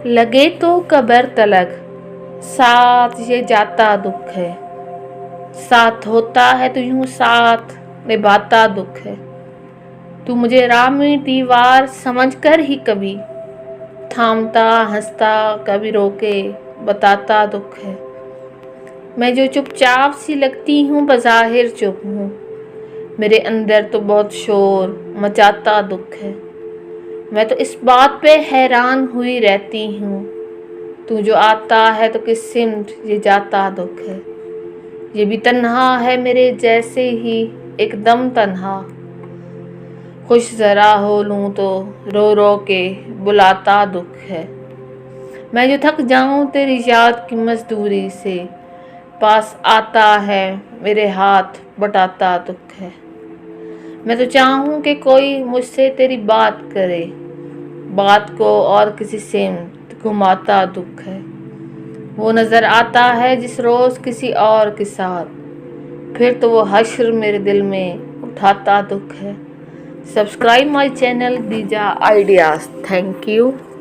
लगे तो कब्र तलक, साथ ये जाता दुख है। साथ होता है तो यूं साथ निभाता दुख है। तू मुझे राह में दीवार समझ कर ही कभी थामता हंसता, कभी रोके बताता दुख है। मैं जो चुपचाप सी लगती हूँ बज़ाहिर चुप हूँ, मेरे अंदर तो बहुत शोर मचाता दुख है। मैं तो इस बात पे हैरान हुई रहती हूँ, तू जो आता है तो किस सिमत ये जाता दुख है। ये भी तन्हा है मेरे जैसे ही एकदम तन्हा, खुश ज़रा हो लूँ तो रो रो के बुलाता दुख है। मैं जो थक जाऊँ तेरी याद की मजदूरी से, पास आता है मेरे हाथ बटाता दुख है। मैं तो चाहूँ कि कोई मुझसे तेरी बात करे, बात को और किसी सिमत घुमाता दुख है। वो नज़र आता है जिस रोज़ किसी और के साथ, फिर तो वो हश्र मेरे दिल में उठाता दुख है। सब्सक्राइब माय चैनल दीजा आइडियाज़। Thank you.